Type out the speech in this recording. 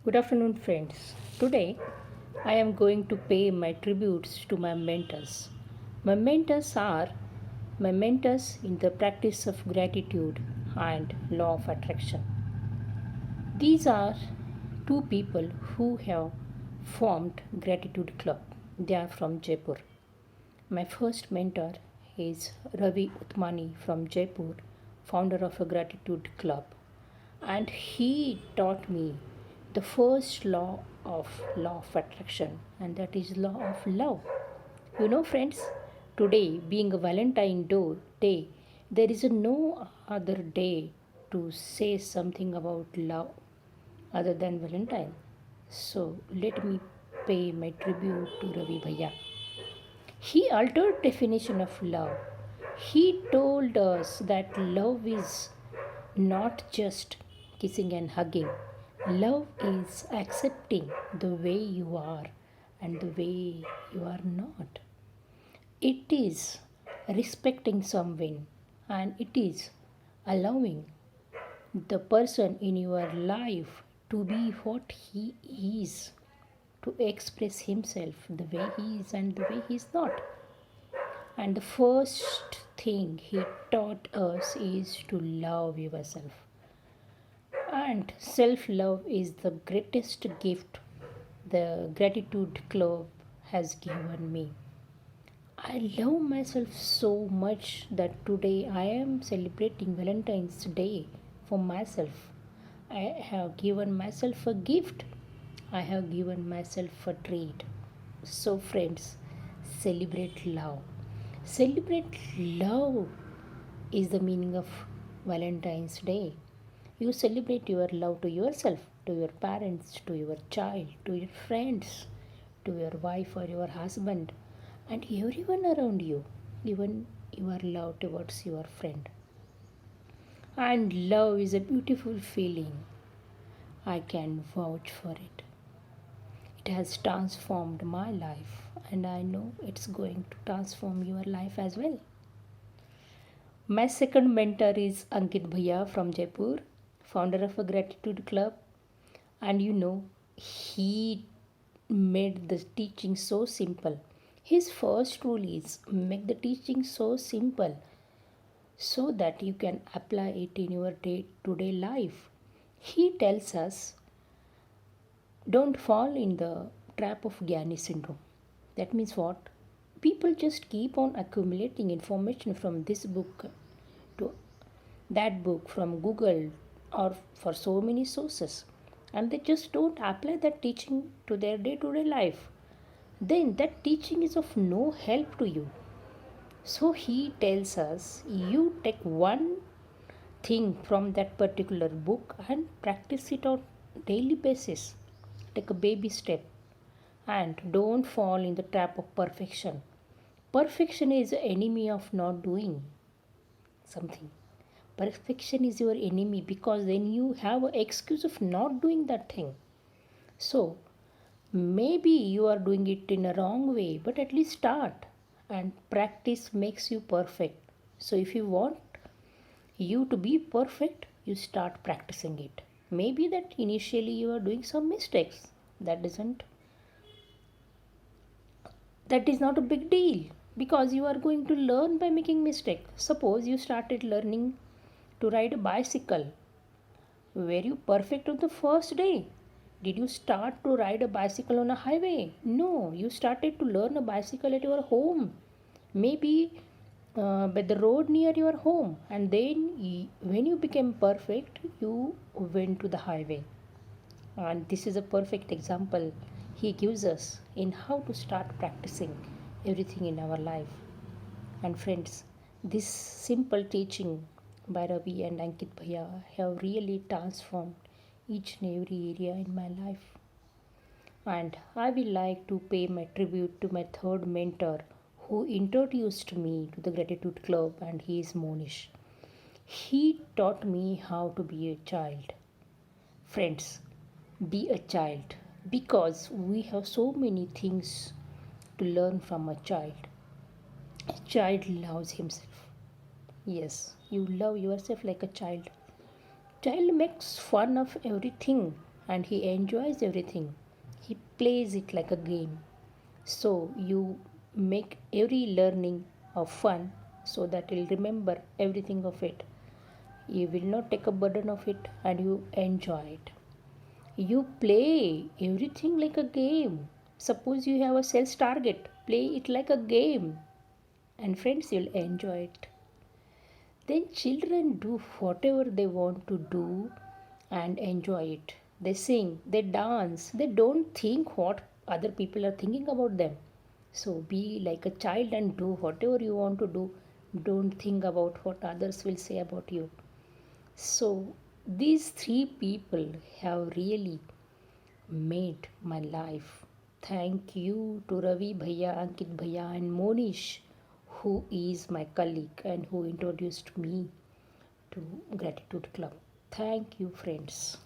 Good afternoon, friends. Today, I am going to pay my tributes to my mentors. My mentors are my mentors in the practice of gratitude and law of attraction. These are two people who have formed Gratitude Club. They are from Jaipur. My first mentor is Ravi Utmani from Jaipur, founder of a Gratitude Club, and he taught me the first law of attraction, and that is law of love. Friends, today being a Day, there is no other day to say something about love other than Valentine. So let me pay my tribute to Ravi Bhaiya. He altered definition of love. He told us that love is not just kissing and hugging. Love is accepting the way you are and the way you are not. It is respecting someone and it is allowing the person in your life to be what he is, to express himself the way he is and the way he is not. And the first thing he taught us is to love yourself. And self love is the greatest gift the Gratitude Club has given me. I love myself so much that today I am celebrating Valentine's Day for myself. I have given myself a gift. I have given myself a treat. So, friends, celebrate love. Celebrate love is the meaning of Valentine's Day. You celebrate your love to yourself, to your parents, to your child, to your friends, to your wife or your husband, and everyone around you, even your love towards your friend. And love is a beautiful feeling. I can vouch for it. It has transformed my life, and I know it's going to transform your life as well. My second mentor is Ankit Bhaiya from Jaipur, founder of a Gratitude Club. And he made the teaching so simple. His first rule is make the teaching so simple so that you can apply it in your day to day life. He tells us don't fall in the trap of Gyani syndrome. That means what? People just keep on accumulating information from this book to that book, from Google, or for so many sources, and they just don't apply that teaching to their day to day life. Then that teaching is of no help to you. So he tells us you take one thing from that particular book and practice it on daily basis. Take a baby step and don't fall in the trap of perfection. Perfection is the enemy of not doing something. Perfection is your enemy because then you have an excuse of not doing that thing. So maybe you are doing it in a wrong way, but at least start, and practice makes you perfect. So if you want you to be perfect, you start practicing it. Maybe that initially you are doing some mistakes. That doesn't that is not a big deal because you are going to learn by making mistake. Suppose you started learning to ride a bicycle. Were you perfect on the first day? Did you start to ride a bicycle on a highway? No, you started to learn a bicycle at your home. Maybe by the road near your home, and then when you became perfect, you went to the highway. And this is a perfect example he gives us in how to start practicing everything in our life. And friends, this simple teaching by Ravi and Ankit Bhaiya have really transformed each and every area in my life. And I will like to pay my tribute to my third mentor who introduced me to the Gratitude Club, and he is Monish. He taught me how to be a child. Friends, be a child because we have so many things to learn from a child. A child loves himself. Yes, you love yourself like a child. Child makes fun of everything and he enjoys everything. He plays it like a game. So you make every learning of fun so that you'll remember everything of it. You will not take a burden of it and you enjoy it. You play everything like a game. Suppose you have a sales target, play it like a game, and friends, you'll enjoy it. Then children do whatever they want to do and enjoy it. They sing, they dance, they don't think what other people are thinking about them. So be like a child and do whatever you want to do. Don't think about what others will say about you. So these three people have really made my life. Thank you to Ravi Bhaiya, Ankit Bhaiya, and Monish, who is my colleague and who introduced me to Gratitude Club. Thank you, friends.